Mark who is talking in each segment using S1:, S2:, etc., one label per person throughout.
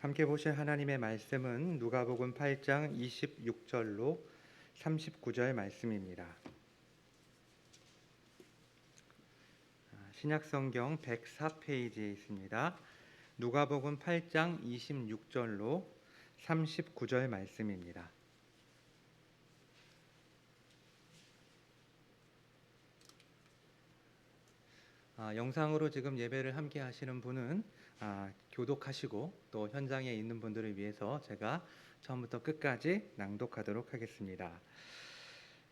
S1: 함께 보실 하나님의 말씀은 누가복음 8장 26절로 39절 말씀입니다. 신약성경 104페이지에 있습니다. 누가복음 8장 26절로 39절 말씀입니다. 영상으로 지금 예배를 함께 하시는 분은 교독하시고 또 현장에 있는 분들을 위해서 제가 처음부터 끝까지 낭독하도록 하겠습니다.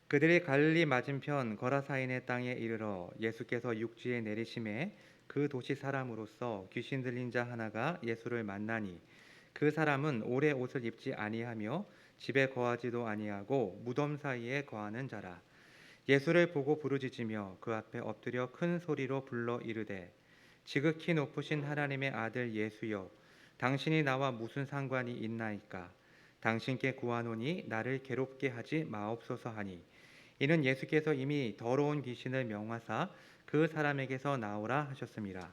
S1: 그들이 갈릴리 맞은편 거라사인의 땅에 이르러 예수께서 육지에 내리심에 그 도시 사람으로서 귀신 들린 자 하나가 예수를 만나니 그 사람은 오래 옷을 입지 아니하며 집에 거하지도 아니하고 무덤 사이에 거하는 자라. 예수를 보고 부르짖으며 그 앞에 엎드려 큰 소리로 불러 이르되 지극히 높으신 하나님의 아들 예수여, 당신이 나와 무슨 상관이 있나이까? 당신께 구하노니 나를 괴롭게 하지 마옵소서 하니, 이는 예수께서 이미 더러운 귀신을 명하사 그 사람에게서 나오라 하셨습니다.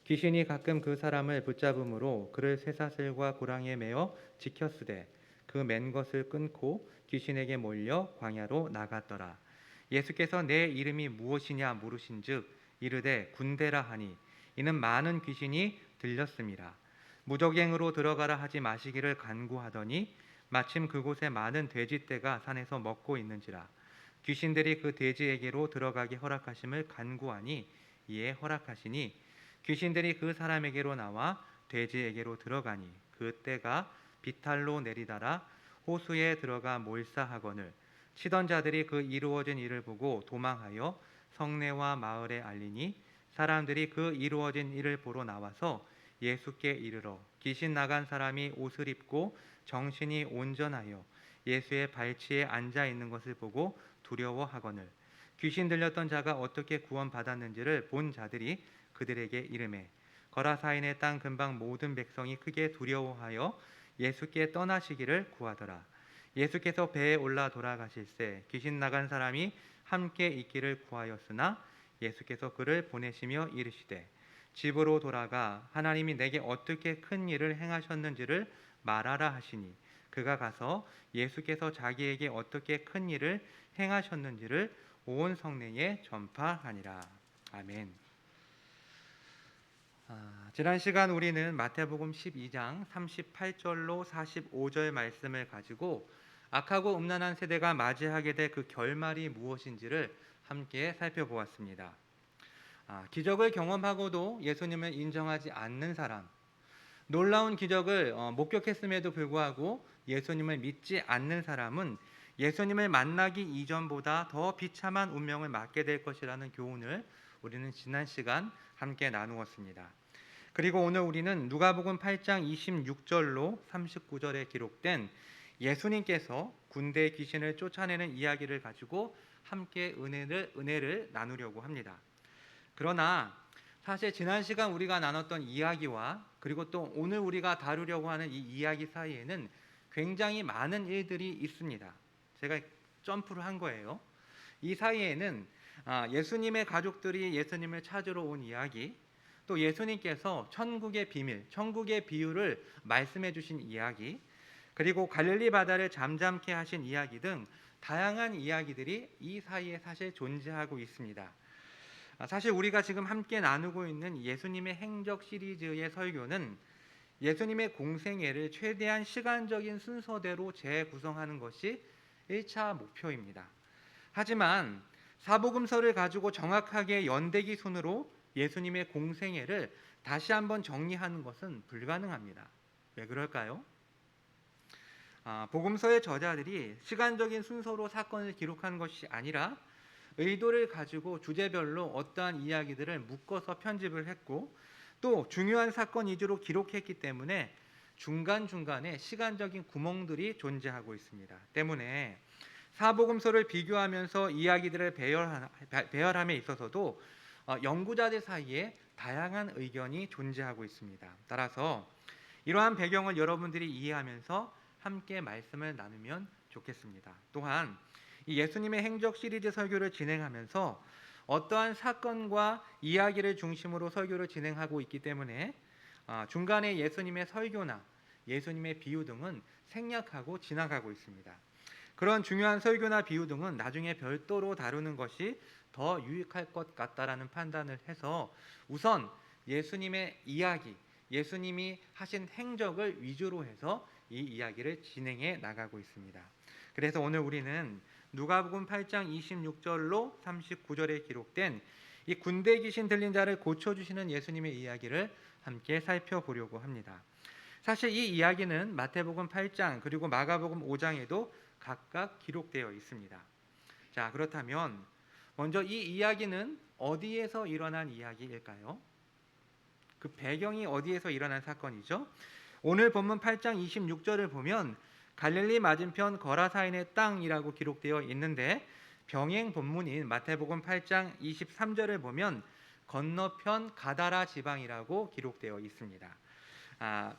S1: 귀신이 가끔 그 사람을 붙잡음으로 그를 쇠사슬과 고랑에 매어 지켰으되 그 맨 것을 끊고 귀신에게 몰려 광야로 나갔더라. 예수께서 내 이름이 무엇이냐 물으신즉 이르되 군대라 하니, 이는 많은 귀신이 들렸습니다. 무적행으로 들어가라 하지 마시기를 간구하더니 마침 그곳에 많은 돼지떼가 산에서 먹고 있는지라. 귀신들이 그 돼지에게로 들어가기 허락하심을 간구하니 이에 허락하시니 귀신들이 그 사람에게로 나와 돼지에게로 들어가니 그 떼가 비탈로 내리달아 호수에 들어가 몰사하거늘 치던 자들이 그 이루어진 일을 보고 도망하여 성내와 마을에 알리니 사람들이 그 이루어진 일을 보러 나와서 예수께 이르러 귀신 나간 사람이 옷을 입고 정신이 온전하여 예수의 발치에 앉아 있는 것을 보고 두려워하거늘 귀신 들렸던 자가 어떻게 구원받았는지를 본 자들이 그들에게 이르매 거라사인의 땅 근방 모든 백성이 크게 두려워하여 예수께 떠나시기를 구하더라. 예수께서 배에 올라 돌아가실새 귀신 나간 사람이 함께 있기를 구하였으나 예수께서 그를 보내시며 이르시되 집으로 돌아가 하나님이 내게 어떻게 큰 일을 행하셨는지를 말하라 하시니 그가 가서 예수께서 자기에게 어떻게 큰 일을 행하셨는지를 온 성내에 전파하니라. 아멘. 지난 시간 우리는 마태복음 12장 38절로 45절 말씀을 가지고 악하고 음란한 세대가 맞이하게 될 그 결말이 무엇인지를 함께 살펴보았습니다. 기적을 경험하고도 예수님을 인정하지 않는 사람, 놀라운 기적을 목격했음에도 불구하고 예수님을 믿지 않는 사람은 예수님을 만나기 이전보다 더 비참한 운명을 맞게 될 것이라는 교훈을 우리는 지난 시간 함께 나누었습니다. 그리고 오늘 우리는 누가복음 8장 26절로 39절에 기록된 예수님께서 군대의 귀신을 쫓아내는 이야기를 가지고 함께 은혜를 나누려고 합니다. 그러나 사실 지난 시간 우리가 나눴던 이야기와 그리고 또 오늘 우리가 다루려고 하는 이 이야기 사이에는 굉장히 많은 일들이 있습니다. 제가 점프를 한 거예요. 이 사이에는 예수님의 가족들이 예수님을 찾으러 온 이야기, 또 예수님께서 천국의 비밀, 천국의 비유를 말씀해 주신 이야기, 그리고 갈릴리 바다를 잠잠케 하신 이야기 등 다양한 이야기들이 이 사이에 사실 존재하고 있습니다. 사실 우리가 지금 함께 나누고 있는 예수님의 행적 시리즈의 설교는 예수님의 공생애를 최대한 시간적인 순서대로 재구성하는 것이 1차 목표입니다. 하지만 사복음서를 가지고 정확하게 연대기 순으로 예수님의 공생애를 다시 한번 정리하는 것은 불가능합니다. 왜 그럴까요? 복음서의 저자들이 시간적인 순서로 사건을 기록한 것이 아니라 의도를 가지고 주제별로 어떠한 이야기들을 묶어서 편집을 했고 또 중요한 사건 위주로 기록했기 때문에 중간중간에 시간적인 구멍들이 존재하고 있습니다. 때문에 사복음서를 비교하면서 이야기들을 배열함에 있어서도 연구자들 사이에 다양한 의견이 존재하고 있습니다. 따라서 이러한 배경을 여러분들이 이해하면서 함께 말씀을 나누면 좋겠습니다. 또한 이 예수님의 행적 시리즈 설교를 진행하면서 어떠한 사건과 이야기를 중심으로 설교를 진행하고 있기 때문에 중간에 예수님의 설교나 예수님의 비유 등은 생략하고 지나가고 있습니다. 그런 중요한 설교나 비유 등은 나중에 별도로 다루는 것이 더 유익할 것 같다라는 판단을 해서 우선 예수님의 이야기, 예수님이 하신 행적을 위주로 해서 이 이야기를 진행해 나가고 있습니다. 그래서 오늘 우리는 누가복음 8장 26절로 39절에 기록된 이 군대 귀신 들린 자를 고쳐주시는 예수님의 이야기를 함께 살펴보려고 합니다. 사실 이 이야기는 마태복음 8장 그리고 마가복음 5장에도 각각 기록되어 있습니다. 자, 그렇다면 먼저 이 이야기는 어디에서 일어난 이야기일까요? 그 배경이 어디에서 일어난 사건이죠? 오늘 본문 8장 26절을 보면 갈릴리 맞은편 거라사인의 땅이라고 기록되어 있는데 병행 본문인 마태복음 8장 23절을 보면 건너편 가다라 지방이라고 기록되어 있습니다.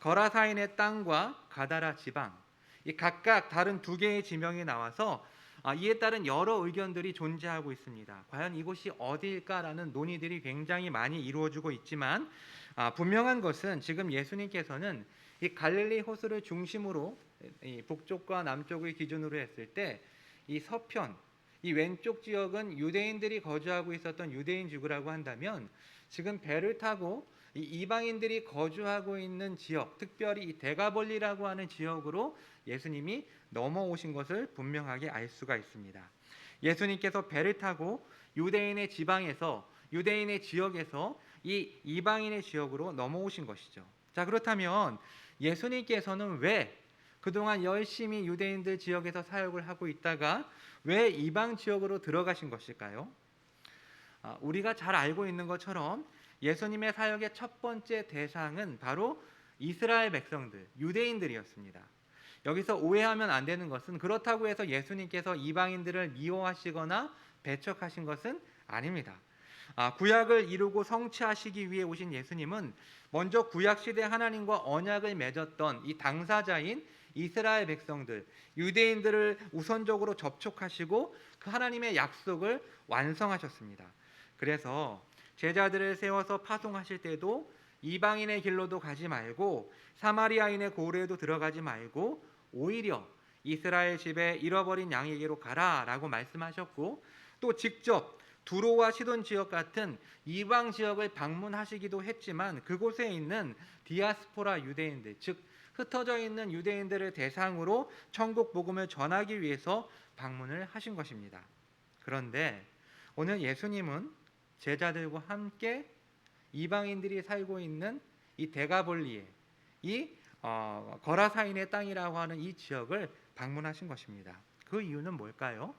S1: 거라사인의 땅과 가다라 지방, 이 각각 다른 두 개의 지명이 나와서 이에 따른 여러 의견들이 존재하고 있습니다. 과연 이곳이 어디일까라는 논의들이 굉장히 많이 이루어지고 있지만 분명한 것은 지금 예수님께서는 이 갈릴리 호수를 중심으로 이 북쪽과 남쪽을 기준으로 했을 때 이 서편, 이 왼쪽 지역은 유대인들이 거주하고 있었던 유대인 지구라고 한다면 지금 배를 타고 이 이방인들이 거주하고 있는 지역, 특별히 이 대가볼리라고 하는 지역으로 예수님이 넘어오신 것을 분명하게 알 수가 있습니다. 예수님께서 배를 타고 유대인의 지방에서 유대인의 지역에서 이 이방인의 지역으로 넘어오신 것이죠. 자, 그렇다면 예수님께서는 왜 그동안 열심히 유대인들 지역에서 사역을 하고 있다가 왜 이방 지역으로 들어가신 것일까요? 우리가 잘 알고 있는 것처럼 예수님의 사역의 첫 번째 대상은 바로 이스라엘 백성들, 유대인들이었습니다. 여기서 오해하면 안 되는 것은 그렇다고 해서 예수님께서 이방인들을 미워하시거나 배척하신 것은 아닙니다. 구약을 이루고 성취하시기 위해 오신 예수님은 먼저 구약시대 하나님과 언약을 맺었던 이 당사자인 이스라엘 백성들, 유대인들을 우선적으로 접촉하시고 그 하나님의 약속을 완성하셨습니다. 그래서 제자들을 세워서 파송하실 때도 이방인의 길로도 가지 말고 사마리아인의 고을에도 들어가지 말고 오히려 이스라엘 집에 잃어버린 양에게로 가라라고 말씀하셨고 또 직접 두로와 시돈 지역 같은 이방 지역을 방문하시기도 했지만 그곳에 있는 디아스포라 유대인들, 즉 흩어져 있는 유대인들을 대상으로 천국 복음을 전하기 위해서 방문을 하신 것입니다. 그런데 오늘 예수님은 제자들과 함께 이방인들이 살고 있는 이 데가볼리에 이 거라사인의 땅이라고 하는 이 지역을 방문하신 것입니다. 그 이유는 뭘까요?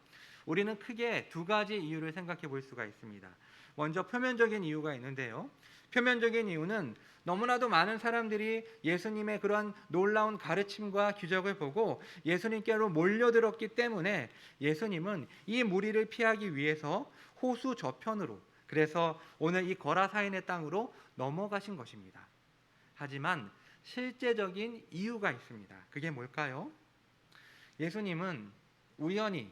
S1: 우리는 크게 두 가지 이유를 생각해 볼 수가 있습니다. 먼저 표면적인 이유가 있는데요. 표면적인 이유는 너무나도 많은 사람들이 예수님의 그런 놀라운 가르침과 기적을 보고 예수님께로 몰려들었기 때문에 예수님은 이 무리를 피하기 위해서 호수 저편으로, 그래서 오늘 이 거라사인의 땅으로 넘어가신 것입니다. 하지만 실제적인 이유가 있습니다. 그게 뭘까요? 예수님은 우연히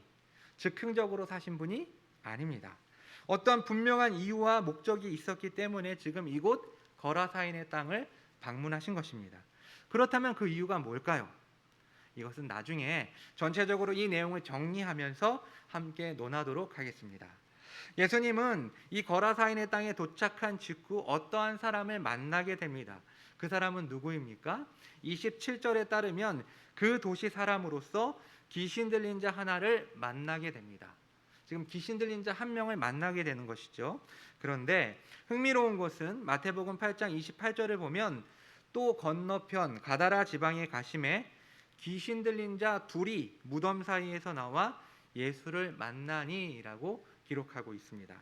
S1: 즉흥적으로 사신 분이 아닙니다. 어떤 분명한 이유와 목적이 있었기 때문에 지금 이곳 거라사인의 땅을 방문하신 것입니다. 그렇다면 그 이유가 뭘까요? 이것은 나중에 전체적으로 이 내용을 정리하면서 함께 논하도록 하겠습니다. 예수님은 이 거라사인의 땅에 도착한 직후 어떠한 사람을 만나게 됩니다. 그 사람은 누구입니까? 27절에 따르면 그 도시 사람으로서 귀신 들린 자 하나를 만나게 됩니다. 지금 귀신 들린 자 한 명을 만나게 되는 것이죠. 그런데 흥미로운 것은 마태복음 8장 28절을 보면 또 건너편 가다라 지방에 가심에 귀신 들린 자 둘이 무덤 사이에서 나와 예수를 만나니라고 기록하고 있습니다.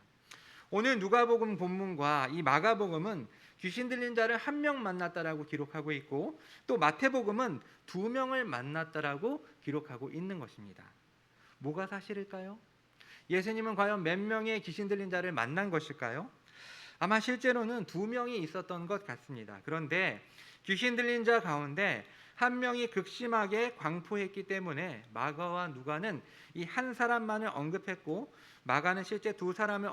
S1: 오늘 누가복음 본문과 이 마가복음은 귀신 들린 자를 한 명 만났다라고 기록하고 있고 또 마태복음은 두 명을 만났다라고 기록하고 있는 것입니다. 뭐가 사실일까요? 예수님은 과연 몇 명의 귀신 들린 자를 만난 것일까요? 아마 실제로는 두 명이 있었던 것 같습니다. 그런데 귀신 들린 자 가운데 한 명이 극심하게 광포했기 때문에 마가와 누가는 이 한 사람만을 언급했고 마가는 실제 두 사람을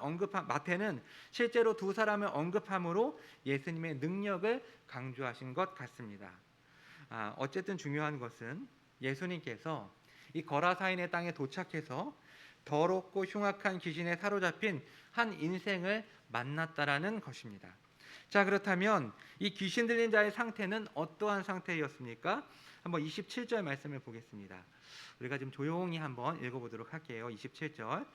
S1: 마태는 실제로 두 사람을 언급함으로 예수님의 능력을 강조하신 것 같습니다. 어쨌든 중요한 것은 예수님께서 이 거라사인의 땅에 도착해서 더럽고 흉악한 귀신에 사로잡힌 한 인생을 만났다라는 것입니다. 자, 그렇다면 이 귀신 들린 자의 상태는 어떠한 상태였습니까? 한번 27절 말씀을 보겠습니다. 우리가 좀 조용히 한번 읽어보도록 할게요. 27절.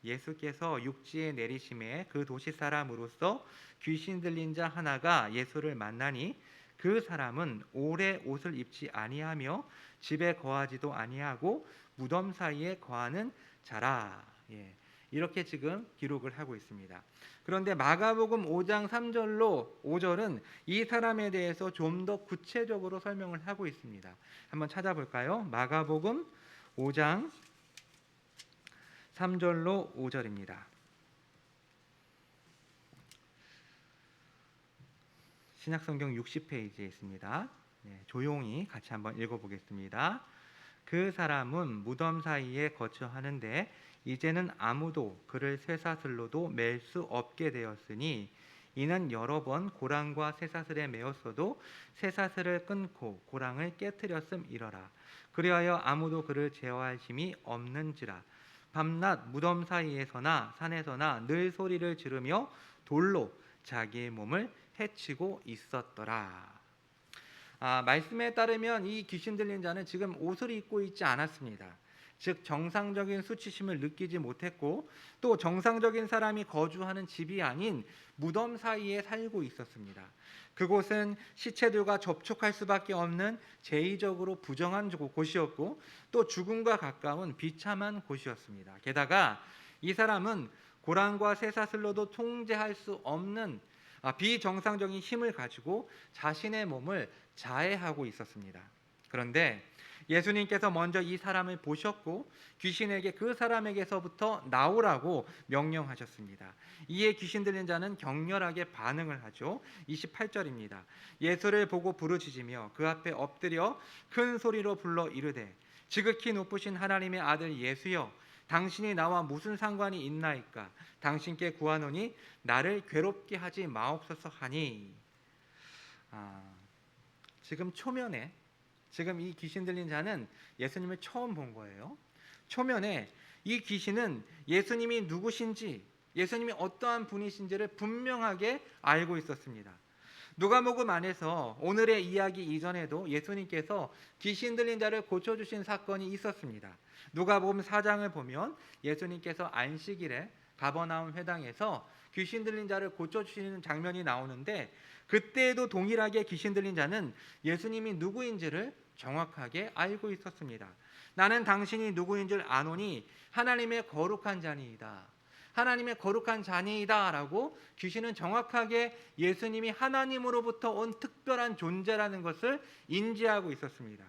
S1: 예수께서 육지에 내리심에 그 도시 사람으로서 귀신 들린 자 하나가 예수를 만나니 그 사람은 오래 옷을 입지 아니하며 집에 거하지도 아니하고 무덤 사이에 거하는 자라. 예, 이렇게 지금 기록을 하고 있습니다. 그런데 마가복음 5장 3절로 5절은 이 사람에 대해서 좀 더 구체적으로 설명을 하고 있습니다. 한번 찾아볼까요? 마가복음 5장 3절로 5절입니다. 신약성경 60페이지에 있습니다. 조용히 같이 한번 읽어보겠습니다. 그 사람은 무덤 사이에 거처하는데 이제는 아무도 그를 쇠사슬로도 맬 수 없게 되었으니 이는 여러 번 고랑과 쇠사슬에 매었어도 쇠사슬을 끊고 고랑을 깨뜨렸음이러라. 그리하여 아무도 그를 제어할 힘이 없는지라. 밤낮 무덤 사이에서나 산에서나 늘 소리를 지르며 돌로 자기의 몸을 해치고 있었더라. 말씀에 따르면 이 귀신 들린 자는 지금 옷을 입고 있지 않았습니다. 즉 정상적인 수치심을 느끼지 못했고 또 정상적인 사람이 거주하는 집이 아닌 무덤 사이에 살고 있었습니다. 그곳은 시체들과 접촉할 수밖에 없는 제의적으로 부정한 곳이었고 또 죽음과 가까운 비참한 곳이었습니다. 게다가 이 사람은 고랑과 쇠사슬로도 통제할 수 없는 비정상적인 힘을 가지고 자신의 몸을 자해하고 있었습니다. 그런데 예수님께서 먼저 이 사람을 보셨고 귀신에게 그 사람에게서부터 나오라고 명령하셨습니다. 이에 귀신 들린 자는 격렬하게 반응을 하죠. 28절입니다. 예수를 보고 부르짖으며 그 앞에 엎드려 큰 소리로 불러 이르되 지극히 높으신 하나님의 아들 예수여, 당신이 나와 무슨 상관이 있나이까? 당신께 구하노니 나를 괴롭게 하지 마옵소서 하니. 지금 초면에 지금 이 귀신 들린 자는 예수님을 처음 본 거예요. 초면에 이 귀신은 예수님이 누구신지, 예수님이 어떠한 분이신지를 분명하게 알고 있었습니다. 누가복음 안에서 오늘의 이야기 이전에도 예수님께서 귀신 들린 자를 고쳐주신 사건이 있었습니다. 누가복음 4장을 보면 예수님께서 안식일에 가버나움 회당에서 귀신 들린 자를 고쳐주시는 장면이 나오는데 그때에도 동일하게 귀신 들린 자는 예수님이 누구인지를 정확하게 알고 있었습니다. 나는 당신이 누구인 줄 아노니 하나님의 거룩한 자니이다. 하나님의 거룩한 자니이다 라고 귀신은 정확하게 예수님이 하나님으로부터 온 특별한 존재라는 것을 인지하고 있었습니다.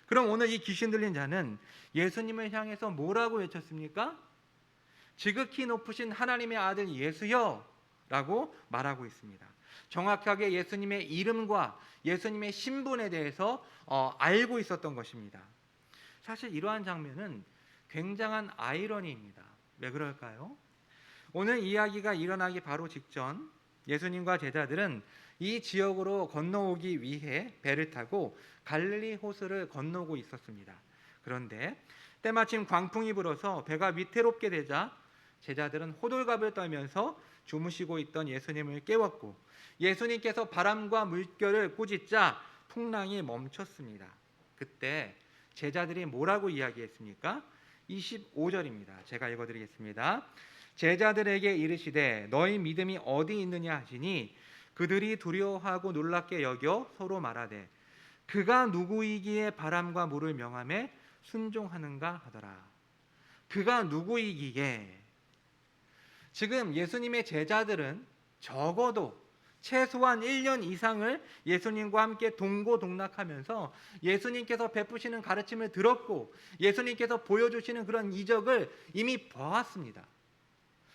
S1: 그럼 오늘 이 귀신 들린 자는 예수님을 향해서 뭐라고 외쳤습니까? 지극히 높으신 하나님의 아들 예수여 라고 말하고 있습니다. 정확하게 예수님의 이름과 예수님의 신분에 대해서 알고 있었던 것입니다. 사실 이러한 장면은 굉장한 아이러니입니다. 왜 그럴까요? 오늘 이야기가 일어나기 바로 직전 예수님과 제자들은 이 지역으로 건너오기 위해 배를 타고 갈릴리 호수를 건너고 있었습니다. 그런데 때마침 광풍이 불어서 배가 위태롭게 되자 제자들은 호들갑을 떨면서 주무시고 있던 예수님을 깨웠고 예수님께서 바람과 물결을 꾸짖자 풍랑이 멈췄습니다. 그때 제자들이 뭐라고 이야기했습니까? 25절입니다. 제가 읽어드리겠습니다. 제자들에게 이르시되 너희 믿음이 어디 있느냐 하시니 그들이 두려워하고 놀랍게 여겨 서로 말하되 그가 누구이기에 바람과 물을 명하매 순종하는가 하더라. 그가 누구이기에. 지금 예수님의 제자들은 적어도 최소한 1년 이상을 예수님과 함께 동고동락하면서 예수님께서 베푸시는 가르침을 들었고 예수님께서 보여주시는 그런 이적을 이미 보았습니다.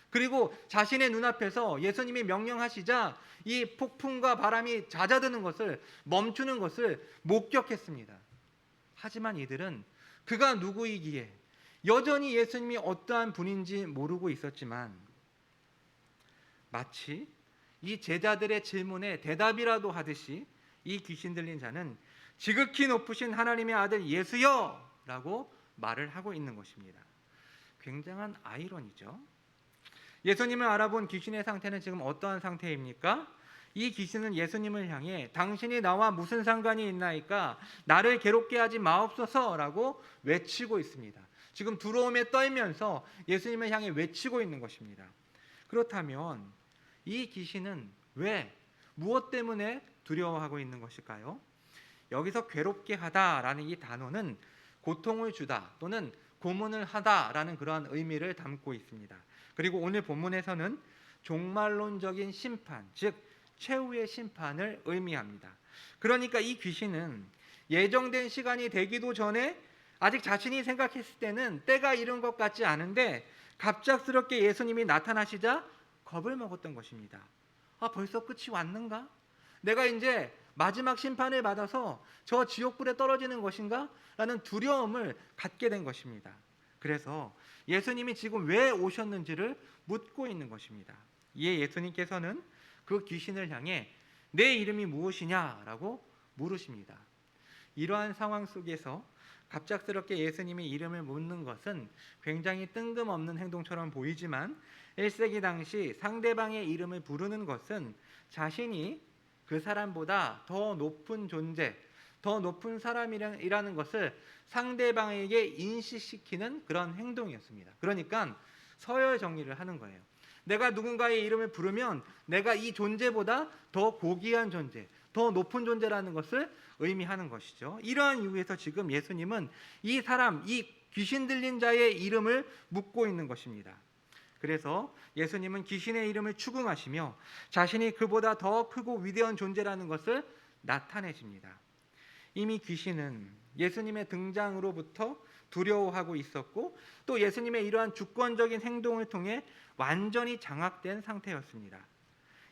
S1: 그리고 자신의 눈앞에서 예수님이 명령하시자 이 폭풍과 바람이 잦아드는 것을 멈추는 것을 목격했습니다. 하지만 이들은 그가 누구이기에 여전히 예수님이 어떠한 분인지 모르고 있었지만 마치 이 제자들의 질문에 대답이라도 하듯이 이 귀신 들린 자는 지극히 높으신 하나님의 아들 예수여 라고 말을 하고 있는 것입니다. 굉장한 아이러니죠. 예수님을 알아본 귀신의 상태는 지금 어떠한 상태입니까? 이 귀신은 예수님을 향해 당신이 나와 무슨 상관이 있나이까 나를 괴롭게 하지 마옵소서라고 외치고 있습니다. 지금 두려움에 떨면서 예수님을 향해 외치고 있는 것입니다. 그렇다면 이 귀신은 왜 무엇 때문에 두려워하고 있는 것일까요? 여기서 괴롭게 하다라는 이 단어는 고통을 주다 또는 고문을 하다라는 그러한 의미를 담고 있습니다. 그리고 오늘 본문에서는 종말론적인 심판, 즉 최후의 심판을 의미합니다. 그러니까 이 귀신은 예정된 시간이 되기도 전에 아직 자신이 생각했을 때는 때가 이른 것 같지 않은데 갑작스럽게 예수님이 나타나시자 겁을 먹었던 것입니다. 벌써 끝이 왔는가? 내가 이제 마지막 심판을 받아서 저 지옥불에 떨어지는 것인가? 라는 두려움을 갖게 된 것입니다. 그래서 예수님이 지금 왜 오셨는지를 묻고 있는 것입니다. 이에 예수님께서는 그 귀신을 향해 내 이름이 무엇이냐라고 물으십니다. 이러한 상황 속에서 갑작스럽게 예수님이 이름을 묻는 것은 굉장히 뜬금없는 행동처럼 보이지만 1세기 당시 상대방의 이름을 부르는 것은 자신이 그 사람보다 더 높은 존재, 더 높은 사람이라는 것을 상대방에게 인식시키는 그런 행동이었습니다. 그러니까 서열 정리를 하는 거예요. 내가 누군가의 이름을 부르면 내가 이 존재보다 더 고귀한 존재, 더 높은 존재라는 것을 의미하는 것이죠. 이러한 이유에서 지금 예수님은 이 사람, 이 귀신 들린 자의 이름을 묻고 있는 것입니다. 그래서 예수님은 귀신의 이름을 추궁하시며 자신이 그보다 더 크고 위대한 존재라는 것을 나타내십니다. 이미 귀신은 예수님의 등장으로부터 두려워하고 있었고 또 예수님의 이러한 주권적인 행동을 통해 완전히 장악된 상태였습니다.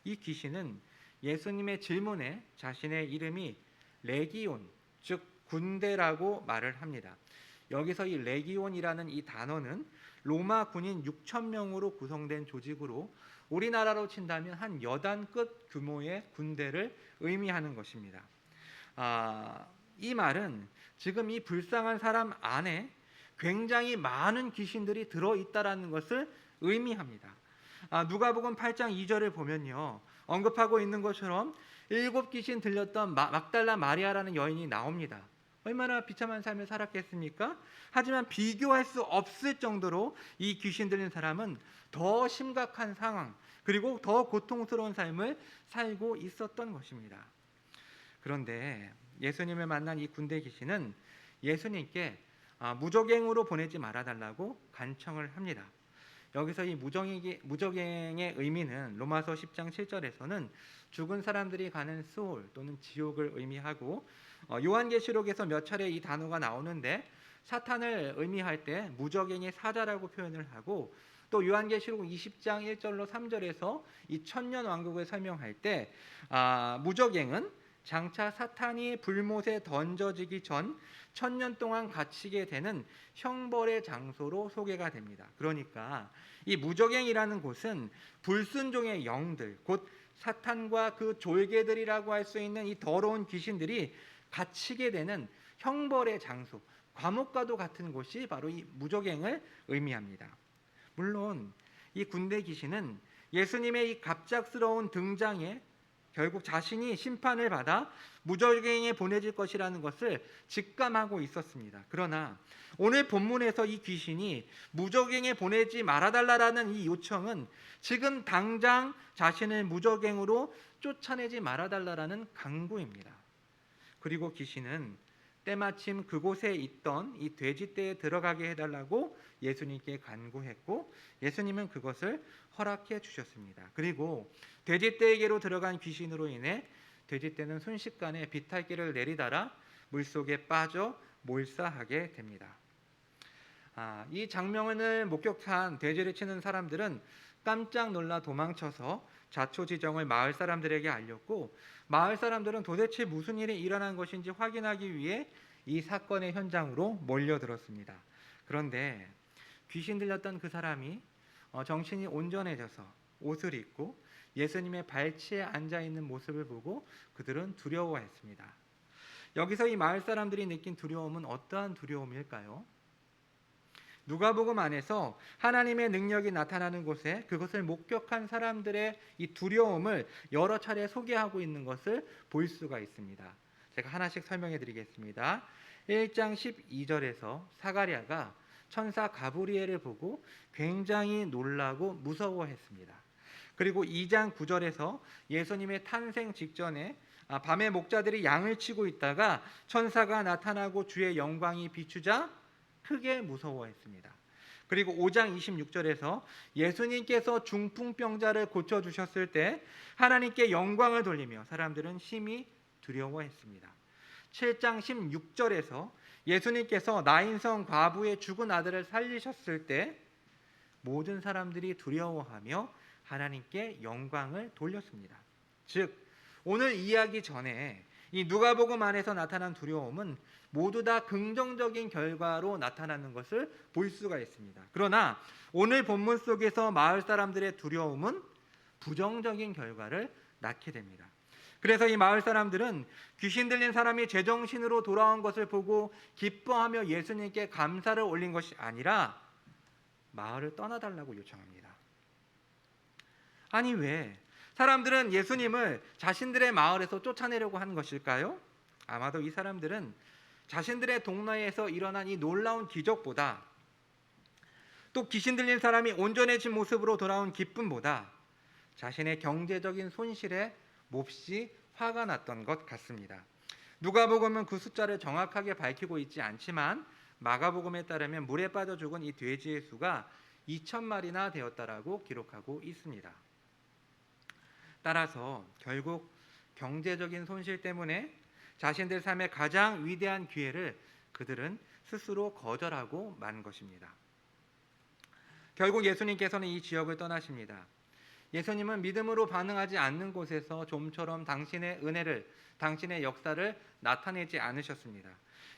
S1: 이 귀신은 예수님의 질문에 자신의 이름이 레기온, 즉 군대라고 말을 합니다. 여기서 이 레기온이라는 이 단어는 로마 군인 6,000명으로 구성된 조직으로 우리나라로 친다면 한 여단급 규모의 군대를 의미하는 것입니다. 이 말은 지금 이 불쌍한 사람 안에 굉장히 많은 귀신들이 들어있다라는 것을 의미합니다. 누가복음 8장 2절을 보면요, 언급하고 있는 것처럼 7 귀신 들렸던 막달라 마리아라는 여인이 나옵니다. 얼마나 비참한 삶을 살았겠습니까? 하지만 비교할 수 없을 정도로 이 귀신 들린 사람은 더 심각한 상황, 그리고 더 고통스러운 삶을 살고 있었던 것입니다. 그런데 예수님을 만난 이 군대 귀신은 예수님께 무적행으로 보내지 말아달라고 간청을 합니다. 여기서 이 무적행의 의미는 로마서 10장 7절에서는 죽은 사람들이 가는 수홀 또는 지옥을 의미하고, 요한계시록에서 몇 차례 이 단어가 나오는데 사탄을 의미할 때 무적행의 사자라고 표현을 하고, 또 요한계시록 20장 1절로 3절에서 이 천년 왕국을 설명할 때 무적행은 장차 사탄이 불못에 던져지기 전 1000년 동안 갇히게 되는 형벌의 장소로 소개가 됩니다. 그러니까 이 무적행이라는 곳은 불순종의 영들, 곧 사탄과 그 졸개들이라고 할 수 있는 이 더러운 귀신들이 갇히게 되는 형벌의 장소, 감옥과도 같은 곳이 바로 이 무적행을 의미합니다. 물론 이 군대 귀신은 예수님의 이 갑작스러운 등장에 결국 자신이 심판을 받아 무적행에 보내질 것이라는 것을 직감하고 있었습니다. 그러나 오늘 본문에서 이 귀신이 무적행에 보내지 말아달라는 이 요청은 지금 당장 자신을 무적행으로 쫓아내지 말아달라는 강구입니다. 그리고 귀신은 때마침 그곳에 있던 이 돼지떼에 들어가게 해달라고 예수님께 간구했고, 예수님은 그것을 허락해 주셨습니다. 그리고 돼지떼에게로 들어간 귀신으로 인해 돼지떼는 순식간에 비탈길을 내리달아 물속에 빠져 몰사하게 됩니다. 이 장면을 목격한 돼지를 치는 사람들은 깜짝 놀라 도망쳐서 자초지정을 마을 사람들에게 알렸고, 마을 사람들은 도대체 무슨 일이 일어난 것인지 확인하기 위해 이 사건의 현장으로 몰려들었습니다. 그런데 귀신 들렸던 그 사람이 정신이 온전해져서 옷을 입고 예수님의 발치에 앉아 있는 모습을 보고 그들은 두려워했습니다. 여기서 이 마을 사람들이 느낀 두려움은 어떠한 두려움일까요? 누가복음 안에서 하나님의 능력이 나타나는 곳에 그것을 목격한 사람들의 이 두려움을 여러 차례 소개하고 있는 것을 볼 수가 있습니다. 제가 하나씩 설명해 드리겠습니다. 1장 12절에서 사가랴가 천사 가브리엘을 보고 굉장히 놀라고 무서워했습니다. 그리고 2장 9절에서 예수님의 탄생 직전에 밤에 목자들이 양을 치고 있다가 천사가 나타나고 주의 영광이 비추자 크게 무서워했습니다. 그리고 5장 26절에서 예수님께서 중풍병자를 고쳐주셨을 때 하나님께 영광을 돌리며 사람들은 심히 두려워했습니다. 7장 16절에서 예수님께서 나인성 과부의 죽은 아들을 살리셨을 때 모든 사람들이 두려워하며 하나님께 영광을 돌렸습니다. 즉 오늘 이야기 전에 이 누가복음 안에서 나타난 두려움은 모두 다 긍정적인 결과로 나타나는 것을 볼 수가 있습니다. 그러나 오늘 본문 속에서 마을 사람들의 두려움은 부정적인 결과를 낳게 됩니다. 그래서 이 마을 사람들은 귀신 들린 사람이 제정신으로 돌아온 것을 보고 기뻐하며 예수님께 감사를 올린 것이 아니라 마을을 떠나달라고 요청합니다. 아니 왜 사람들은 예수님을 자신들의 마을에서 쫓아내려고 한 것일까요? 아마도 이 사람들은 자신들의 동네에서 일어난 이 놀라운 기적보다 또 귀신 들린 사람이 온전해진 모습으로 돌아온 기쁨보다 자신의 경제적인 손실에 몹시 화가 났던 것 같습니다. 누가복음은 그 숫자를 정확하게 밝히고 있지 않지만 마가복음에 따르면 물에 빠져 죽은 이 돼지의 수가 2,000마리나 되었다라고 기록하고 있습니다. 따라서 결국 경제적인 손실 때문에 자신들 삶의 가장 위대한 기회를 그들은 스스로 거절하고 만 것입니다. 결국 예수님께서는 이 지역을 떠나십니다. 예수님은 믿음으로 반응하지 않는 곳에서 좀처럼 당신의 은혜를, 당신의 역사를 나타내지 않으셨습니다.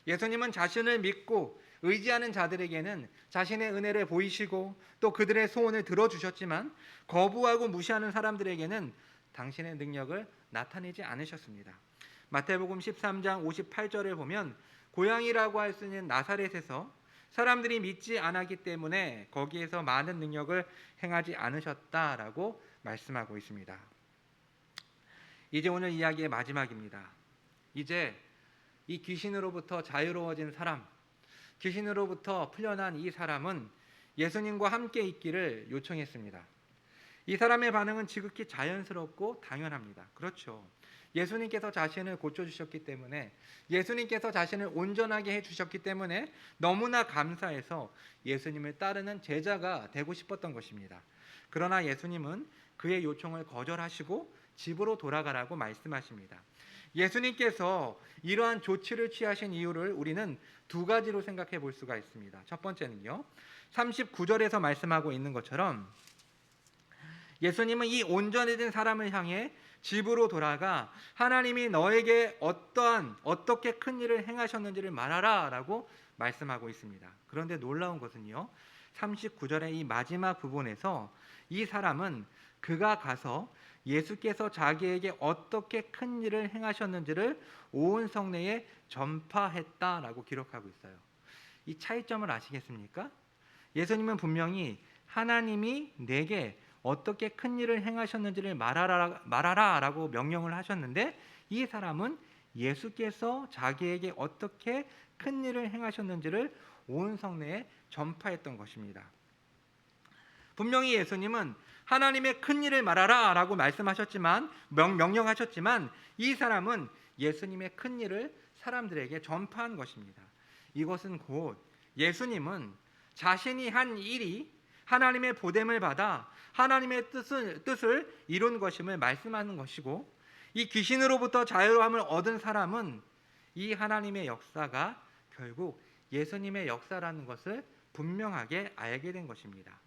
S1: 예수님은 자신을 믿고 의지하는 자들에게는 자신의 은혜를 보이시고 또 그들의 소원을 들어주셨지만 거부하고 무시하는 사람들에게는 당신의 능력을 나타내지 않으셨습니다. 마태복음 13장 58절을 보면 고향이라고 할 수 있는 나사렛에서 사람들이 믿지 않았기 때문에 거기에서 많은 능력을 행하지 않으셨다라고 말씀하고 있습니다. 이제 오늘 이야기의 마지막입니다. 이제 이 귀신으로부터 자유로워진 사람, 귀신으로부터 풀려난 이 사람은 예수님과 함께 있기를 요청했습니다. 이 사람의 반응은 지극히 자연스럽고 당연합니다. 그렇죠. 예수님께서 자신을 고쳐주셨기 때문에, 예수님께서 자신을 온전하게 해주셨기 때문에 너무나 감사해서 예수님을 따르는 제자가 되고 싶었던 것입니다. 그러나 예수님은 그의 요청을 거절하시고 집으로 돌아가라고 말씀하십니다. 예수님께서 이러한 조치를 취하신 이유를 우리는 두 가지로 생각해 볼 수가 있습니다. 첫 번째는요, 39절에서 말씀하고 있는 것처럼 예수님은 이 온전해진 사람을 향해 집으로 돌아가 하나님이 너에게 어떻게 큰 일을 행하셨는지를 말하라 라고 말씀하고 있습니다. 그런데 놀라운 것은요, 39절의 이 마지막 부분에서 이 사람은 그가 가서 예수께서 자기에게 어떻게 큰 일을 행하셨는지를 온 성내에 전파했다라고 기록하고 있어요. 이 차이점을 아시겠습니까? 예수님은 분명히 하나님이 내게 어떻게 큰 일을 행하셨는지를 말하라라고 명령을 하셨는데 이 사람은 예수께서 자기에게 어떻게 큰 일을 행하셨는지를 온 성내에 전파했던 것입니다. 분명히 예수님은 하나님의 큰 일을 말하라라고 말씀하셨지만 명령하셨지만 이 사람은 예수님의 큰 일을 사람들에게 전파한 것입니다. 이것은 곧 예수님은 자신이 한 일이 하나님의 보냄을 받아 하나님의 뜻을 이룬 것임을 말씀하는 것이고, 이 귀신으로부터 자유함을 얻은 사람은 이 하나님의 역사가 결국 예수님의 역사라는 것을 분명하게 알게 된 것입니다.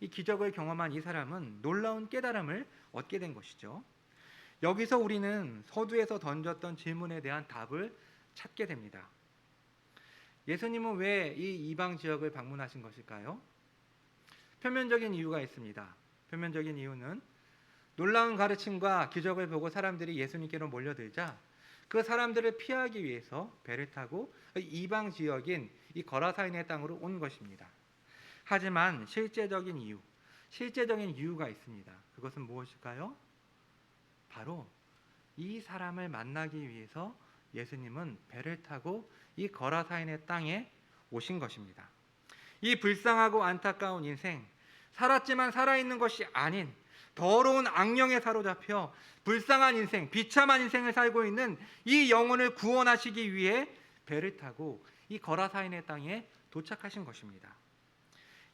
S1: 이 기적을 경험한 이 사람은 놀라운 깨달음을 얻게 된 것이죠. 여기서 우리는 서두에서 던졌던 질문에 대한 답을 찾게 됩니다. 예수님은 왜 이 이방 지역을 방문하신 것일까요? 표면적인 이유가 있습니다. 표면적인 이유는 놀라운 가르침과 기적을 보고 사람들이 예수님께로 몰려들자 그 사람들을 피하기 위해서 배를 타고 이방 지역인 이 거라사인의 땅으로 온 것입니다. 하지만 실제적인 이유가 있습니다. 그것은 무엇일까요? 바로 이 사람을 만나기 위해서 예수님은 배를 타고 이 거라사인의 땅에 오신 것입니다. 이 불쌍하고 안타까운 인생, 살았지만 살아있는 것이 아닌 더러운 악령에 사로잡혀 불쌍한 인생, 비참한 인생을 살고 있는 이 영혼을 구원하시기 위해 배를 타고 이 거라사인의 땅에 도착하신 것입니다.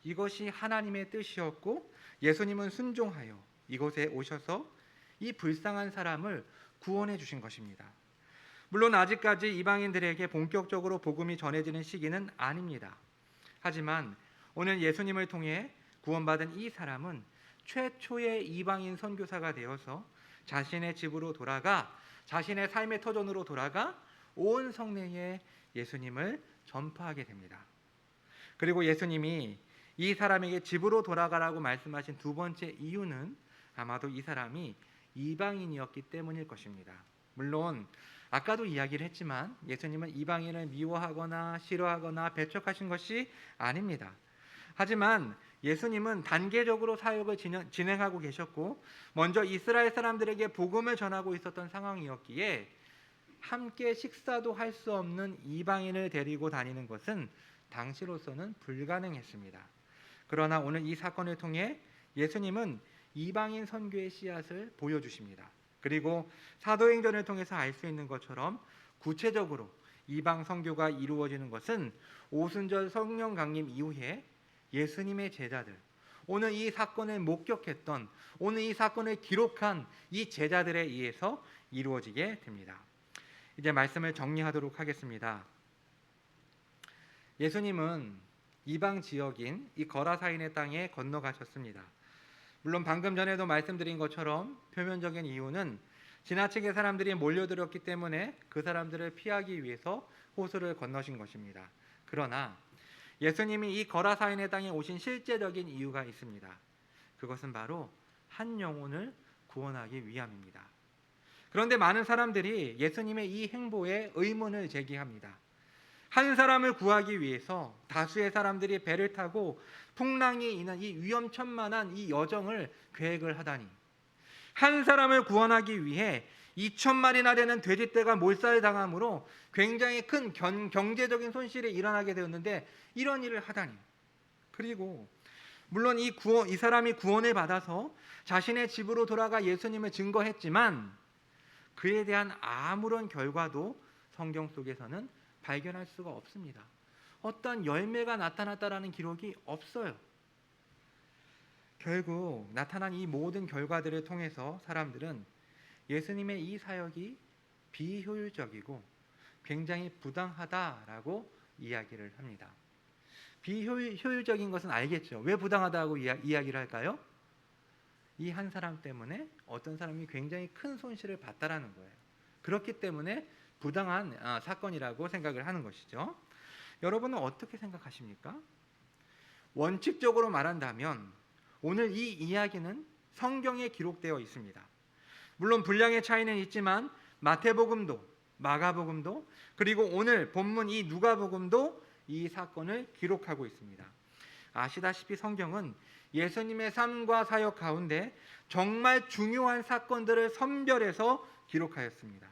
S1: 이것이 하나님의 뜻이었고 예수님은 순종하여 이곳에 오셔서 이 불쌍한 사람을 구원해 주신 것입니다. 물론 아직까지 이방인들에게 본격적으로 복음이 전해지는 시기는 아닙니다. 하지만 오늘 예수님을 통해 구원받은 이 사람은 최초의 이방인 선교사가 되어서 자신의 집으로 돌아가 자신의 삶의 터전으로 돌아가 온 성내에 예수님을 전파하게 됩니다. 그리고 예수님이 이 사람에게 집으로 돌아가라고 말씀하신 두 번째 이유는 아마도 이 사람이 이방인이었기 때문일 것입니다. 물론 아까도 이야기를 했지만 예수님은 이방인을 미워하거나 싫어하거나 배척하신 것이 아닙니다. 하지만 예수님은 단계적으로 사역을 진행하고 계셨고 먼저 이스라엘 사람들에게 복음을 전하고 있었던 상황이었기에 함께 식사도 할 수 없는 이방인을 데리고 다니는 것은 당시로서는 불가능했습니다. 그러나 오늘 이 사건을 통해 예수님은 이방인 선교의 씨앗을 보여주십니다. 그리고 사도행전을 통해서 알 수 있는 것처럼 구체적으로 이방 선교가 이루어지는 것은 오순절 성령 강림 이후에 예수님의 제자들, 오늘 이 사건을 목격했던, 오늘 이 사건을 기록한 이 제자들에 의해서 이루어지게 됩니다. 이제 말씀을 정리하도록 하겠습니다. 예수님은 이방 지역인 이 거라사인의 땅에 건너가셨습니다. 물론 방금 전에도 말씀드린 것처럼 표면적인 이유는 지나치게 사람들이 몰려들었기 때문에 그 사람들을 피하기 위해서 호수를 건너신 것입니다. 그러나 예수님이 이 거라사인의 땅에 오신 실제적인 이유가 있습니다. 그것은 바로 한 영혼을 구원하기 위함입니다. 그런데 많은 사람들이 예수님의 이 행보에 의문을 제기합니다. 한 사람을 구하기 위해서 다수의 사람들이 배를 타고 풍랑이 있는 이 위험천만한 이 여정을 계획을 하다니, 한 사람을 구원하기 위해 2,000마리나 되는 돼지떼가 몰살당함으로 굉장히 큰 경제적인 손실이 일어나게 되었는데 이런 일을 하다니, 그리고 물론 이 사람이 구원을 받아서 자신의 집으로 돌아가 예수님을 증거했지만 그에 대한 아무런 결과도 성경 속에서는 발견할 수가 없습니다. 어떤 열매가 나타났다라는 기록이 없어요. 결국 나타난 이 모든 결과들을 통해서 사람들은 예수님의 이 사역이 비효율적이고 굉장히 부당하다라고 이야기를 합니다. 비효율적인 것은 알겠죠. 왜 부당하다고 이야기를 할까요? 이 한 사람 때문에 어떤 사람이 굉장히 큰 손실을 봤다라는 거예요. 그렇기 때문에 부당한 사건이라고 생각을 하는 것이죠. 여러분은 어떻게 생각하십니까? 원칙적으로 말한다면 오늘 이 이야기는 성경에 기록되어 있습니다. 물론 분량의 차이는 있지만 마태복음도 마가복음도 그리고 오늘 본문 이 누가복음도 이 사건을 기록하고 있습니다. 아시다시피 성경은 예수님의 삶과 사역 가운데 정말 중요한 사건들을 선별해서 기록하였습니다.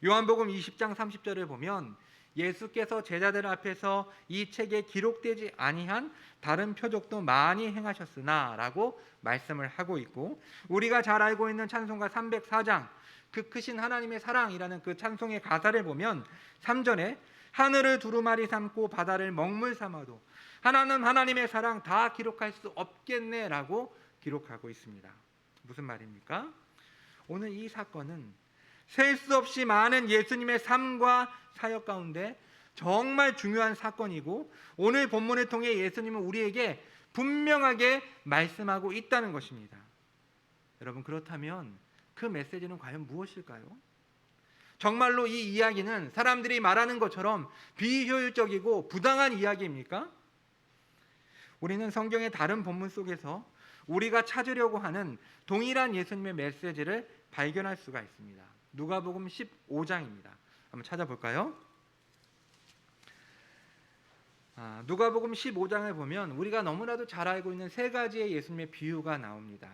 S1: 요한복음 20장 30절을 보면 예수께서 제자들 앞에서 이 책에 기록되지 아니한 다른 표적도 많이 행하셨으나 라고 말씀을 하고 있고, 우리가 잘 알고 있는 찬송가 304장 그 크신 하나님의 사랑이라는 그 찬송의 가사를 보면 3절에 하늘을 두루마리 삼고 바다를 먹물 삼아도 하나는 하나님의 사랑 다 기록할 수 없겠네 라고 기록하고 있습니다. 무슨 말입니까? 오늘 이 사건은 셀 수 없이 많은 예수님의 삶과 사역 가운데 정말 중요한 사건이고 오늘 본문을 통해 예수님은 우리에게 분명하게 말씀하고 있다는 것입니다. 여러분, 그렇다면 그 메시지는 과연 무엇일까요? 정말로 이 이야기는 사람들이 말하는 것처럼 비효율적이고 부당한 이야기입니까? 우리는 성경의 다른 본문 속에서 우리가 찾으려고 하는 동일한 예수님의 메시지를 발견할 수가 있습니다. 누가복음 15장입니다. 한번 찾아볼까요? 누가복음 15장을 보면 우리가 너무나도 잘 알고 있는 세 가지의 예수님의 비유가 나옵니다.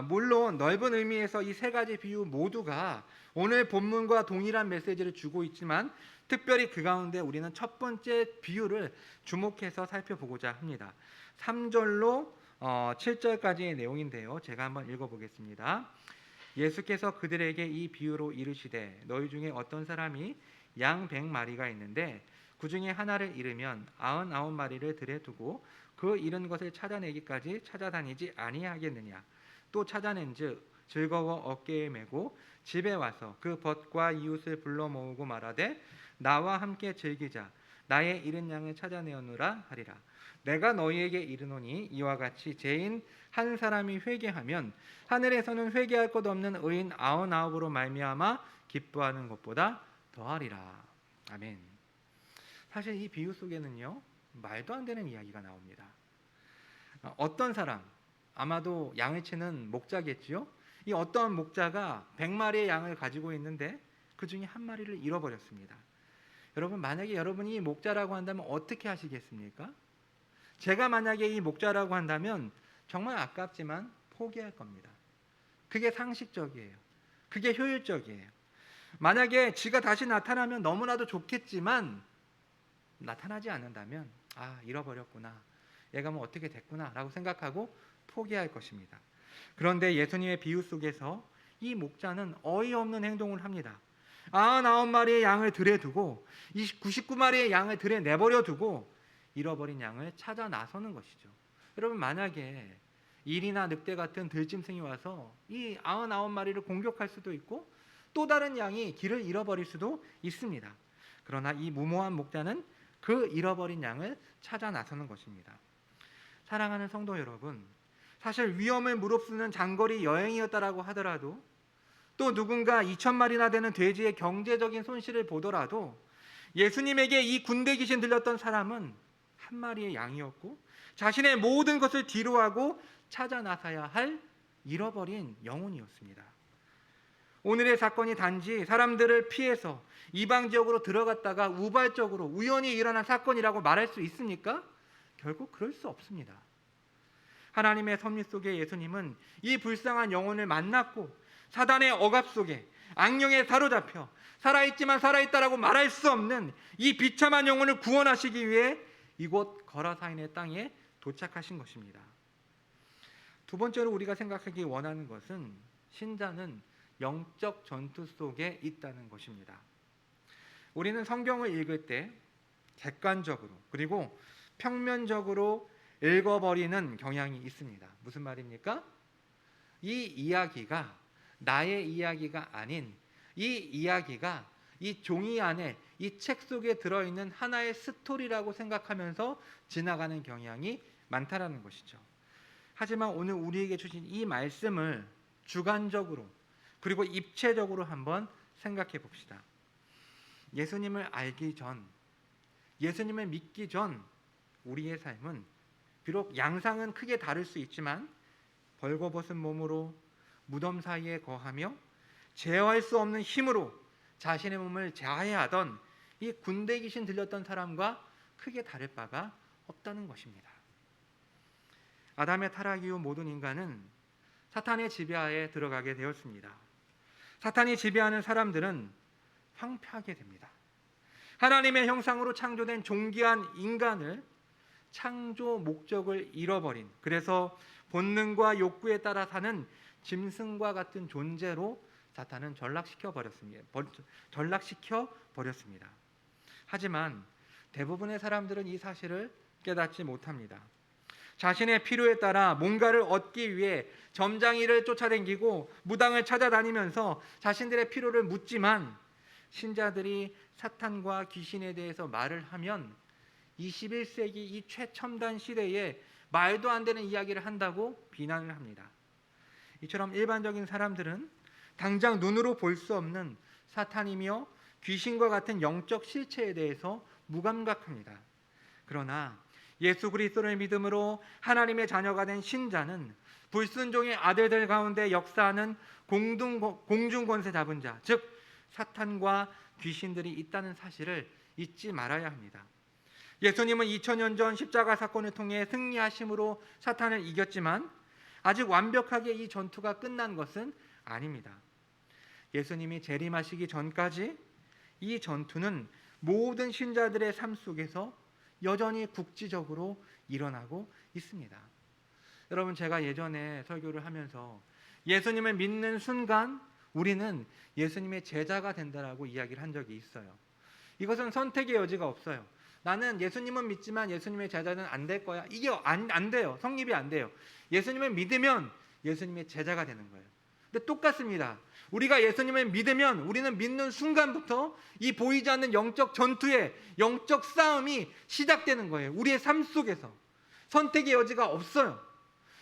S1: 물론 넓은 의미에서 이 세 가지 비유 모두가 오늘 본문과 동일한 메시지를 주고 있지만 특별히 그 가운데 우리는 첫 번째 비유를 주목해서 살펴보고자 합니다. 3절로 7절까지의 내용인데요. 제가 한번 읽어보겠습니다. 예수께서 그들에게 이 비유로 이르시되 너희 중에 어떤 사람이 양 100마리가 있는데 그 중에 하나를 잃으면 99마리를 들에 두고 그 잃은 것을 찾아내기까지 찾아다니지 아니하겠느냐. 또 찾아낸즉 즐거워 어깨에 메고 집에 와서 그 벗과 이웃을 불러 모으고 말하되 나와 함께 즐기자. 나의 잃은 양을 찾아내오느라 하리라. 내가 너희에게 이르노니 이와 같이 죄인 한 사람이 회개하면 하늘에서는 회개할 것 없는 의인 99으로 말미암아 기뻐하는 것보다 더하리라. 아멘. 사실 이 비유 속에는요, 말도 안 되는 이야기가 나옵니다. 어떤 사람, 아마도 양을 치는 목자겠지요. 이 어떤 목자가 100마리의 양을 가지고 있는데 그 중에 한 마리를 잃어버렸습니다. 여러분, 만약에 여러분이 이 목자라고 한다면 어떻게 하시겠습니까? 제가 만약에 이 목자라고 한다면 정말 아깝지만 포기할 겁니다. 그게 상식적이에요. 그게 효율적이에요. 만약에 지가 다시 나타나면 너무나도 좋겠지만 나타나지 않는다면 잃어버렸구나, 얘가 뭐 어떻게 됐구나 라고 생각하고 포기할 것입니다. 그런데 예수님의 비유 속에서 이 목자는 어이없는 행동을 합니다. 99마리의 양을 들에 두고 99마리의 양을 들에 내버려 두고 잃어버린 양을 찾아 나서는 것이죠. 여러분, 만약에 일이나 늑대 같은 들짐승이 와서 이 99마리를 공격할 수도 있고 또 다른 양이 길을 잃어버릴 수도 있습니다. 그러나 이 무모한 목자는 그 잃어버린 양을 찾아 나서는 것입니다. 사랑하는 성도 여러분, 사실 위험을 무릅쓰는 장거리 여행이었다라고 하더라도 또 누군가 2,000마리나 되는 돼지의 경제적인 손실을 보더라도 예수님에게 이 군대 귀신 들렸던 사람은 한 마리의 양이었고 자신의 모든 것을 뒤로하고 찾아 나서야 할 잃어버린 영혼이었습니다. 오늘의 사건이 단지 사람들을 피해서 이방 지역으로 들어갔다가 우발적으로 우연히 일어난 사건이라고 말할 수 있습니까? 결국 그럴 수 없습니다. 하나님의 섭리 속에 예수님은 이 불쌍한 영혼을 만났고 사단의 억압 속에 악령에 사로잡혀 살아있지만 살아있다라고 말할 수 없는 이 비참한 영혼을 구원하시기 위해 이곳 거라사인의 땅에 도착하신 것입니다. 두 번째로 우리가 생각하기 원하는 것은 신자는 영적 전투 속에 있다는 것입니다. 우리는 성경을 읽을 때 객관적으로 그리고 평면적으로 읽어버리는 경향이 있습니다. 무슨 말입니까? 이 이야기가 나의 이야기가 아닌 이 이야기가 이 종이 안에 이 책 속에 들어있는 하나의 스토리라고 생각하면서 지나가는 경향이 많다라는 것이죠. 하지만 오늘 우리에게 주신 이 말씀을 주관적으로 그리고 입체적으로 한번 생각해 봅시다. 예수님을 알기 전, 예수님을 믿기 전 우리의 삶은 비록 양상은 크게 다를 수 있지만 벌거벗은 몸으로 무덤 사이에 거하며 제어할 수 없는 힘으로 자신의 몸을 자해하던 이 군대 귀신 들렸던 사람과 크게 다를 바가 없다는 것입니다. 아담의 타락 이후 모든 인간은 사탄의 지배하에 들어가게 되었습니다. 사탄이 지배하는 사람들은 황폐하게 됩니다. 하나님의 형상으로 창조된 존귀한 인간을 창조 목적을 잃어버린, 그래서 본능과 욕구에 따라 사는 짐승과 같은 존재로 사탄은 전락시켜 버렸습니다. 하지만 대부분의 사람들은 이 사실을 깨닫지 못합니다. 자신의 필요에 따라 뭔가를 얻기 위해 점장이를 쫓아다니고 무당을 찾아다니면서 자신들의 필요를 묻지만 신자들이 사탄과 귀신에 대해서 말을 하면 21세기 이 최첨단 시대에 말도 안 되는 이야기를 한다고 비난을 합니다. 이처럼 일반적인 사람들은 당장 눈으로 볼 수 없는 사탄이며 귀신과 같은 영적 실체에 대해서 무감각합니다. 그러나 예수 그리스도를 믿음으로 하나님의 자녀가 된 신자는 불순종의 아들들 가운데 역사하는 공중권세 잡은 자, 즉 사탄과 귀신들이 있다는 사실을 잊지 말아야 합니다. 예수님은 2000년 전 십자가 사건을 통해 승리하심으로 사탄을 이겼지만 아직 완벽하게 이 전투가 끝난 것은 아닙니다. 예수님이 재림하시기 전까지 이 전투는 모든 신자들의 삶 속에서 여전히 국지적으로 일어나고 있습니다. 여러분, 제가 예전에 설교를 하면서 예수님을 믿는 순간 우리는 예수님의 제자가 된다라고 이야기를 한 적이 있어요. 이것은 선택의 여지가 없어요. 나는 예수님은 믿지만 예수님의 제자는 안 될 거야. 이게 안 돼요. 성립이 안 돼요. 예수님을 믿으면 예수님의 제자가 되는 거예요. 근데 똑같습니다. 우리가 예수님을 믿으면 우리는 믿는 순간부터 이 보이지 않는 영적 전투의 영적 싸움이 시작되는 거예요. 우리의 삶 속에서 선택의 여지가 없어요.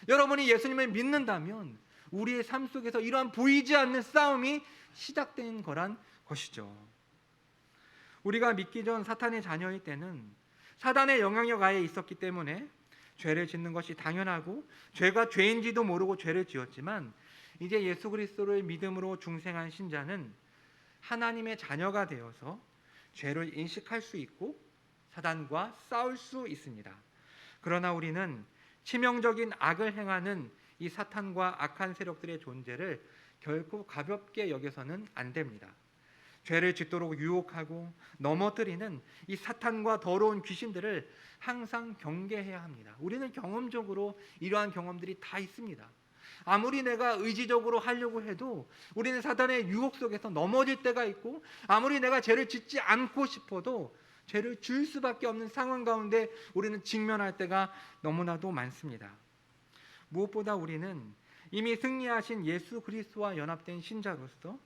S1: 여러분이 예수님을 믿는다면 우리의 삶 속에서 이러한 보이지 않는 싸움이 시작된 거란 것이죠. 우리가 믿기 전 사탄의 자녀일 때는 사단의 영향력 아래 있었기 때문에 죄를 짓는 것이 당연하고 죄가 죄인지도 모르고 죄를 지었지만 이제 예수 그리스도를 믿음으로 중생한 신자는 하나님의 자녀가 되어서 죄를 인식할 수 있고 사단과 싸울 수 있습니다. 그러나 우리는 치명적인 악을 행하는 이 사탄과 악한 세력들의 존재를 결코 가볍게 여겨서는 안 됩니다. 죄를 짓도록 유혹하고 넘어뜨리는 이 사탄과 더러운 귀신들을 항상 경계해야 합니다. 우리는 경험적으로 이러한 경험들이 다 있습니다. 아무리 내가 의지적으로 하려고 해도 우리는 사탄의 유혹 속에서 넘어질 때가 있고 아무리 내가 죄를 짓지 않고 싶어도 죄를 지을 수밖에 없는 상황 가운데 우리는 직면할 때가 너무나도 많습니다. 무엇보다 우리는 이미 승리하신 예수 그리스도와 연합된 신자로서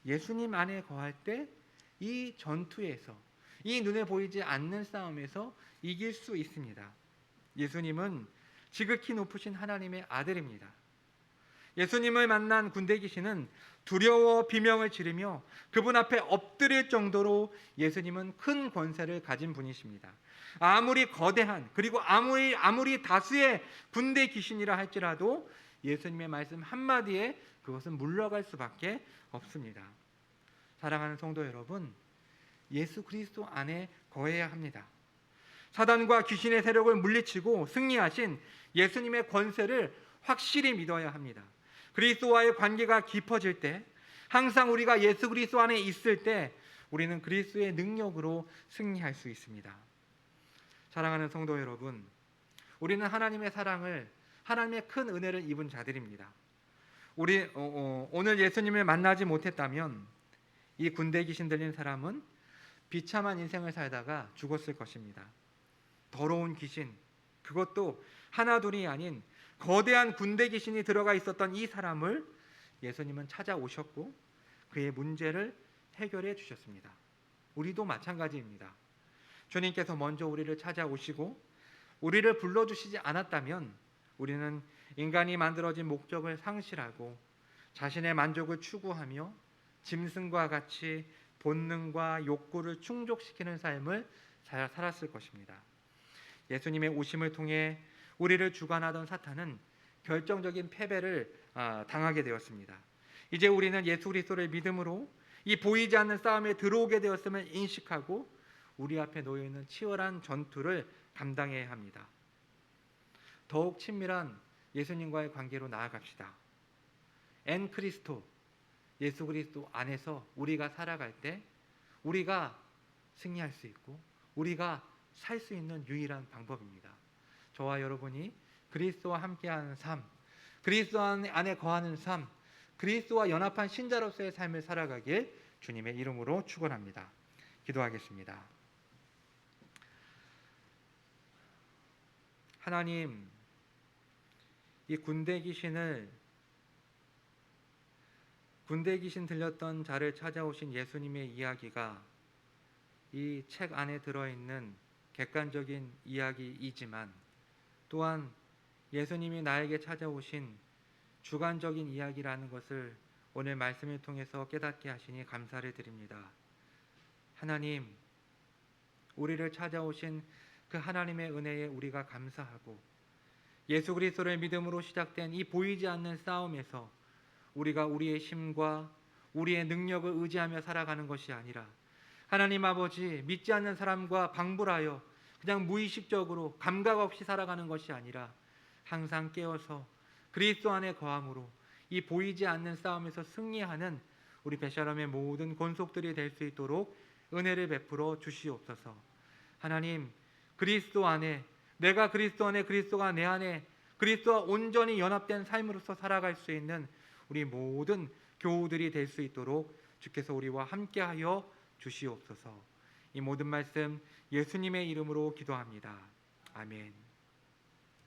S1: 예수님 안에 거할 때 이 전투에서 이 눈에 보이지 않는 싸움에서 이길 수 있습니다. 예수님은 지극히 높으신 하나님의 아들입니다. 예수님을 만난 군대 귀신은 두려워 비명을 지르며 그분 앞에 엎드릴 정도로 예수님은 큰 권세를 가진 분이십니다. 아무리 거대한 그리고 아무리 다수의 군대 귀신이라 할지라도 예수님의 말씀 한마디에 그것은 물러갈 수밖에 없습니다. 사랑하는 성도 여러분, 예수 그리스도 안에 거해야 합니다. 사단과 귀신의 세력을 물리치고 승리하신 예수님의 권세를 확실히 믿어야 합니다. 그리스도와의 관계가 깊어질 때, 항상 우리가 예수 그리스도 안에 있을 때 우리는 그리스도의 능력으로 승리할 수 있습니다. 사랑하는 성도 여러분, 우리는 하나님의 사랑을, 하나님의 큰 은혜를 입은 자들입니다. 우리 오늘 예수님을 만나지 못했다면 이 군대 귀신 들린 사람은 비참한 인생을 살다가 죽었을 것입니다. 더러운 귀신, 그것도 하나둘이 아닌 거대한 군대 귀신이 들어가 있었던 이 사람을 예수님은 찾아오셨고 그의 문제를 해결해 주셨습니다. 우리도 마찬가지입니다. 주님께서 먼저 우리를 찾아오시고 우리를 불러주시지 않았다면 우리는 인간이 만들어진 목적을 상실하고 자신의 만족을 추구하며 짐승과 같이 본능과 욕구를 충족시키는 삶을 살았을 것입니다. 예수님의 오심을 통해 우리를 주관하던 사탄은 결정적인 패배를 당하게 되었습니다. 이제 우리는 예수 그리스도를 믿음으로 이 보이지 않는 싸움에 들어오게 되었음을 인식하고 우리 앞에 놓여 있는 치열한 전투를 감당해야 합니다. 더욱 친밀한 예수님과의 관계로 나아갑시다. 엔 크리스토, 예수 그리스도 안에서 우리가 살아갈 때 우리가 승리할 수 있고 우리가 살 수 있는 유일한 방법입니다. 저와 여러분이 그리스도와 함께하는 삶, 그리스도 안에 거하는 삶, 그리스도와 연합한 신자로서의 삶을 살아가길 주님의 이름으로 축원합니다. 기도하겠습니다. 하나님, 이 군대 귀신 들렸던 자를 찾아오신 예수님의 이야기가 이 책 안에 들어있는 객관적인 이야기이지만 또한 예수님이 나에게 찾아오신 주관적인 이야기라는 것을 오늘 말씀을 통해서 깨닫게 하시니 감사를 드립니다. 하나님, 우리를 찾아오신 그 하나님의 은혜에 우리가 감사하고 예수 그리스도를 믿음으로 시작된 이 보이지 않는 싸움에서 우리가 우리의 힘과 우리의 능력을 의지하며 살아가는 것이 아니라 하나님 아버지 믿지 않는 사람과 방불하여 그냥 무의식적으로 감각 없이 살아가는 것이 아니라 항상 깨어서 그리스도 안에 거함으로 이 보이지 않는 싸움에서 승리하는 우리 베샬롬의 모든 권속들이 될 수 있도록 은혜를 베풀어 주시옵소서. 하나님, 그리스도 안에, 내가 그리스도 안에, 그리스도가 내 안에, 그리스도와 온전히 연합된 삶으로서 살아갈 수 있는 우리 모든 교우들이 될 수 있도록 주께서 우리와 함께하여 주시옵소서. 이 모든 말씀 예수님의 이름으로 기도합니다. 아멘.